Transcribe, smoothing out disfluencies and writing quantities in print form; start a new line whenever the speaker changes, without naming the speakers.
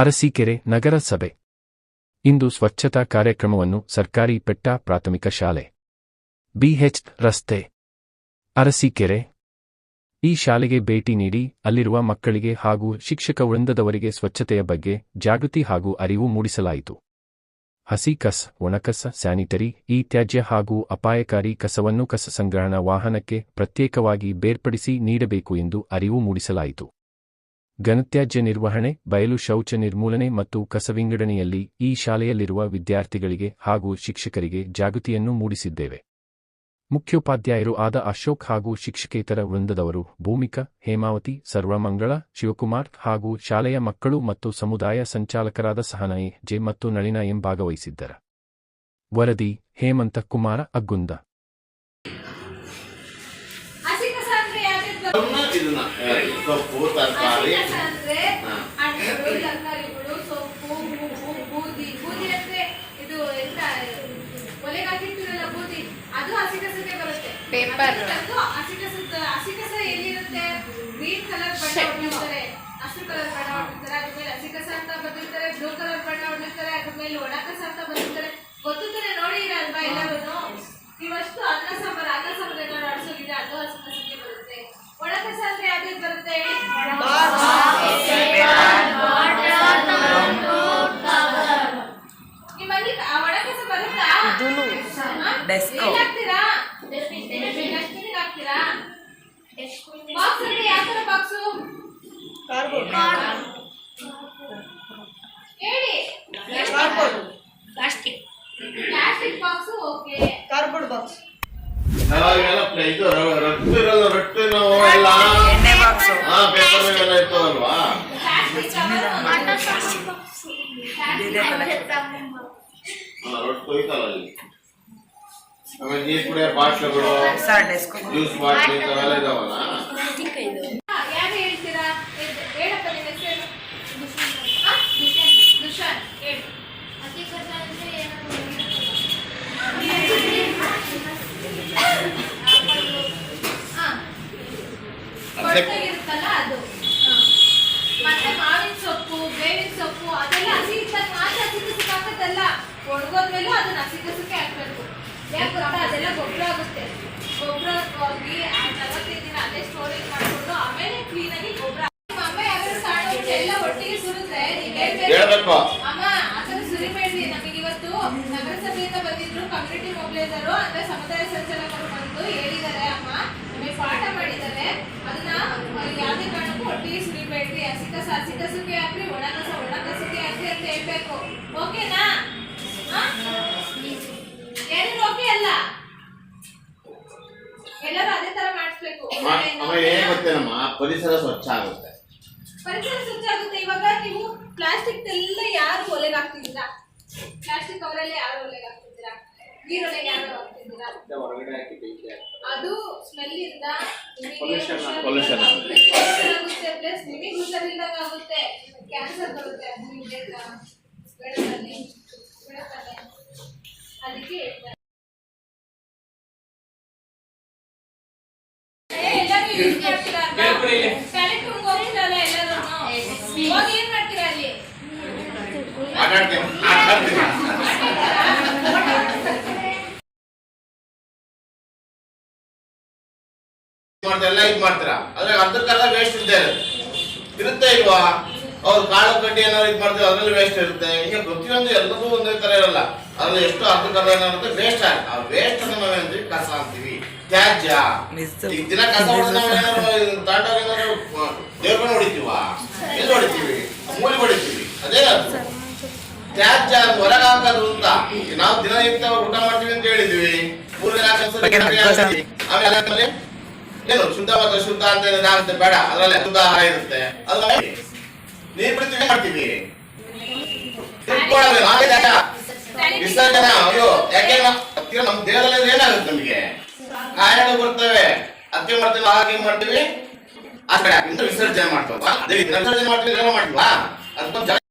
ಅರಸೀಕೆರೆ ನಗರಸಭೆ ಇಂದು ಸ್ವಚ್ಛತಾ ಕಾರ್ಯಕ್ರಮವನ್ನು ಸರ್ಕಾರಿ ಪೆಟ್ಟ ಪ್ರಾಥಮಿಕ ಶಾಲೆ ಬಿಎಚ್ ರಸ್ತೆ ಅರಸೀಕೆರೆ ಈ ಶಾಲೆಗೆ ಭೇಟಿ ನೀಡಿ ಅಲ್ಲಿರುವ ಮಕ್ಕಳಿಗೆ ಹಾಗೂ ಶಿಕ್ಷಕ ವೃಂದದವರಿಗೆ ಸ್ವಚ್ಛತೆಯ ಬಗ್ಗೆ ಜಾಗೃತಿ ಹಾಗೂ ಅರಿವು ಮೂಡಿಸಲಾಯಿತು. ಹಸಿ ಕಸ, ಒಣಕಸ, ಸ್ಯಾನಿಟರಿ, ತ್ಯಾಜ್ಯ ಹಾಗೂ ಅಪಾಯಕಾರಿ ಕಸವನ್ನು ಕಸ ಸಂಗ್ರಹಣಾ ವಾಹನಕ್ಕೆ ಪ್ರತ್ಯೇಕವಾಗಿ ಬೇರ್ಪಡಿಸಿ ನೀಡಬೇಕು ಎಂದು ಅರಿವು ಮೂಡಿಸಲಾಯಿತು. ಘನತ್ಯಾಜ್ಯ ನಿರ್ವಹಣೆ, ಬಯಲು ಶೌಚ ನಿರ್ಮೂಲನೆ ಮತ್ತು ಕಸ ವಿಂಗಡಣೆಯಲ್ಲಿ ಈ ಶಾಲೆಯಲ್ಲಿರುವ ವಿದ್ಯಾರ್ಥಿಗಳಿಗೆ ಹಾಗೂ ಶಿಕ್ಷಕರಿಗೆ ಜಾಗೃತಿಯನ್ನು ಮೂಡಿಸಿದ್ದೇವೆ. ಮುಖ್ಯೋಪಾಧ್ಯಾಯರು ಆದ ಅಶೋಕ್ ಹಾಗೂ ಶಿಕ್ಷಕೇತರ ವೃಂದದವರು ಭೂಮಿಕಾ, ಹೇಮಾವತಿ, ಸರ್ವಮಂಗಳ, ಶಿವಕುಮಾರ್ ಹಾಗೂ ಶಾಲೆಯ ಮಕ್ಕಳು ಮತ್ತು ಸಮುದಾಯ ಸಂಚಾಲಕರಾದ ಸಹನಾಯಿ ಜೆ ಮತ್ತು ನಳಿನ ಎಂ ಭಾಗವಹಿಸಿದ್ದರು. ವರದಿ ಹೇಮಂತ ಕುಮಾರ ಅಗ್ಗುಂದ.
ಅದು ಹಸಿ ಕಸಕ್ಕೆ ಬರುತ್ತೆ. ಪೇಪರ್ ಹಸಿ ಕಸ ಎಲ್ಲಿರುತ್ತೆ? ಗ್ರೀನ್ ಕಲರ್ ಬಣ್ಣ ಹೊಡೆದಿರ್ತಾರೆ, ಹಸಿರು ಕಲರ್ ಬಣ್ಣ ಹೊಡೆದಿರ್ತಾರೆ, ಅದ್ರ ಮೇಲೆ ಹಸಿ ಕಸ ಅಂತ ಬಂದಿರ್ತಾರೆ, ಬ್ಲೂ ಕಲರ್ ಬಣ್ಣ ಹೊಡೆದಿರ್ತಾರೆ, ಅದ್ರ ಮೇಲೆ ಒಣ ಕಸ ಅಂತ ಬಂದಿರ್ತಾರೆ. ಗೊತ್ತಾನೆ ನೋಡಿ ಅಲ್ವಾ ಎಲ್ಲರೂ? ಇವಷ್ಟು ಅನ್ನ ಸಾಂಬಾರು ಏನಾದ್ರು ಅಡಿಸೋಗಿದೆ, ಅದು ಹಸಿ ಕಸಕ್ಕೆ ಬರುತ್ತೆ. ಒಣ ಕಸ ಅಂದ್ರೆ ಯಾವ್ದು ಬರುತ್ತೆ? ನಿಮ್ಮಲ್ಲಿ ಒಣ ಕಸ ಬರುತ್ತಾ? ಹಾಕ್ತೀರಾ? ಬಾಕ್ಸ್ ಅಂದ್ರೆ ಯಾವ ತರ ಬಾಕ್ಸು ಹೇಳಿ? Plastic box. Okay, cardboard box.
ನೀರು ಕುಡಿಯೋ ಬಾಟ್ಲುಗಳು, ಜ್ಯೂಸ್ ಬಾಟ್ಲಿ ಇಂಥವೆಲ್ಲ ಇದಾವಲ್ಲ.
ಯಾರು ಹೇಳ್ತೀರಾ? ಹೇಳಪ್ಪ ನಿಮ್ಮ ಹೆಸರು. ದುಷಾನ್ ಹೇಳಿ. ಹಸಿ ಕಸ ಅಂದ್ರೆ ಇರುತ್ತಲ್ಲ ಅದು. ಮತ್ತೆ ಮಾವಿನ ಸೊಪ್ಪು, ಬೇವಿನ ಸೊಪ್ಪು ಅದೆಲ್ಲ ಹಸಿ ಇದ್ದಾಗ ಮಾತ್ರ ಹಸಿ ಕಸಕ್ಕೆ ಹಾಕೋದಲ್ಲ, ಒಣಗೋದ್ಮೇಲೂ ಅದನ್ನ ಹಸಿ ಕಸಕ್ಕೆ ಹಾಕ್ಬೇಕು. ಯಾಕೆ ಗೊತ್ತಾ? ಅದೆಲ್ಲ ಗೊಬ್ಬರ ಆಗುತ್ತೆ. ಗೊಬ್ಬರ ಹೋಗಿ 45 ದಿನ ಅಲ್ಲೇ ಸ್ಟೋರೇಜ್ ಮಾಡ್ಕೊಂಡು ಆಮೇಲೆ ಕ್ಲೀನ್ ಆಗಿ ಗೊಬ್ಬರ. ಅಮ್ಮ ಯಾವ್ದಾದ್ರು ಸಾಣೆ ಎಲ್ಲ ಒಟ್ಟಿಗೆ ಸುರಿದ್ರೆ ನೀವ್ ಹೇಳ್ಬೇಕು, ಅಮ್ಮ ಅದನ್ನ ಸುರಿಬೇಡ್ರಿ. ನಮಗೆ ಇವತ್ತು ನಗರಸಭೆಯಿಂದ ಬಂದಿದ್ರು ಕಮ್ಯುನಿಟಿ ಮೊಬಿಲೈಸರು ಅಂದ್ರೆ ಸಮುದಾಯ ಸಂಚಾಲಕರು ಬಂದು ಹೇಳಿದ್ದಾರೆ, ಅಮ್ಮ ನಮಗೆ ಪಾಠ ಮಾಡಿದ್ದಾರೆ, ಅದನ್ನ ಯಾವುದೇ ಕಾರಣಕ್ಕೂ ಒಟ್ಟಿಗೆ ಸುರಿಬೇಡ್ರಿ. ಹಸಿ ಕಸಕ್ಕೆ ಹಾಕ್ರಿ, ಒಣ ಕಸಕ್ಕೆ ಹಾಕ್ರಿ ಅಂತ ಹೇಳ್ಬೇಕು. ಓಕೆನಾ? ಏನು ಓಕೆ ಅಲ್ಲ? ಎಲ್ಲರೂ ಅದೇ ತರ ಮಾಡಿಸ್ಬೇಕು.
ಗೊತ್ತೇನಮ್ಮ, ಪರಿಸರ ಸ್ವಚ್ಛ ಆಗುತ್ತೆ.
ಪರಿಸರ ಸ್ವಚ್ಛ ಆಗುತ್ತೆ. ಇವಾಗ ನೀವು ಪ್ಲಾಸ್ಟಿಕ್ ಎಲ್ಲ ಯಾರು ಒಲೆಗೆ ಹಾಕ್ತಿದ್ದೀರಾ? ಪ್ಲಾಸ್ಟಿಕ್ ಅವರೆಲ್ಲ ಯಾರು ಒಲೆಗೆ ಹಾಕ್ತಿದ್ದೀರಾ? ನೀರೊಳಗೆ ಯಾರು ಹಾಕ್ತಿದ್ದೀರಾ? ಅದು ಸ್ಮೆಲ್ ಇಂದ ಪೊಲ್ಯೂಷನ್ ಆಗುತ್ತೆ, ಪ್ಲಸ್ ನಿಮಗೆ ಹುಷಾರಿಲ್ದಂಗೆ ಆಗುತ್ತೆ, ಕ್ಯಾನ್ಸರ್ ಬರುತ್ತೆ. ಅದು ನಿಮಗೆ ಅದಕ್ಕೆ ಎಲ್ಲರೂ ಯೂಸ್ ಮಾಡ್ತೀರಾ? ಪ್ಯಾಲೆಟ್ ಹೋಗ್ತಿರಲ್ಲ ಎಲ್ಲರೂ, ಹೋಗಿ ಏನ್ ಮಾಡ್ತೀರಾ ಅಲ್ಲಿ?
ಎಲ್ಲ ಇದು ಮಾಡ್ತೀರಾ? ಅದ್ರ ಅರ್ಧಕ್ಕರ್ಧ ವೇಸ್ಟ್ ಇರುತ್ತೆ ಇಲ್ವಾ? ಅವ್ರು ಕಾಳು ಕಡ್ಡಿ ಏನಾದ್ರು ಇದು ಮಾಡ್ತಾರೆ, ಅದ್ರಲ್ಲಿ ವೇಸ್ಟ್ ಇರುತ್ತೆ. ಈಗ ಪ್ರತಿಯೊಂದು ಎಲ್ಲರಿಗೂ ಒಂದೇ ತರ ಇರಲ್ಲ, ಅದ್ರಲ್ಲಿ ಎಷ್ಟು ಅರ್ಧಕ್ಕರ್ಧ ಏನಾಗುತ್ತೆ ವೇಸ್ಟ್ ಆಗುತ್ತೆ. ಆ ವೇಸ್ಟ್ ಅನ್ನ ನಾವೇನ್ತೀವಿ? ಕಸ ಅಂತೀವಿ, ತ್ಯಾಜ್ಯ. ಈಗ ದಿನ ಕಸ ತಾಂಡಾಗ ಏನಾದ್ರು ದೇವ್ರನ್ನ ಹೊಡಿತೀವ, ಎಲ್ಲಿ ಹೊಡಿತೀವಿ? ಮೂಲಿ ಹೊಡಿತೀವಿ. ಅದೇ ಅದು ತ್ಯಾಜ್ಯ ಹೊರಗೆ ಹಾಕೋದು ಅಂತ. ನಾವು ದಿನನಿತ್ಯ ಊಟ ಮಾಡ್ತೀವಿ ಅಂತ ಹೇಳಿದ್ವಿ, ಮೂಲಿಗೆ ಹಾಕಿ ಆಮೇಲೆ ಏನು ಶುದ್ಧ ಮತ್ತು ಶುದ್ಧ ಅಂತ ಏನಾಗುತ್ತೆ? ಬೇಡ, ಅದ್ರಲ್ಲೇ ಶುದ್ಧ ಆಹಾರ ಇರುತ್ತೆ. ಅದ್ರ ನೀರ್ ಬಿಡ್ತೀವಿ ಮಾಡ್ತೀವಿ, ವಿಸರ್ಜನೆ. ಅಯ್ಯೋ, ಯಾಕೆ ನಮ್ ದೇಹದಲ್ಲಿ ಏನಾಗುತ್ತೆ? ನಮಗೆ ಕಾಯಿಲೆಗಳು ಬರ್ತವೆ. ಅದಕ್ಕೆ ಮಾಡ್ತೀವಿ, ಹಾಗೆ ಮಾಡ್ತೀವಿ, ಆ ಕಡೆ ವಿಸರ್ಜನೆ ಮಾಡ್ತೀವಿ. ವಿಸರ್ಜನೆ ಮಾಡ್ತೀವಿ, ಮಾಡ್ತೀವಾ? ಅದಕ್ಕೆ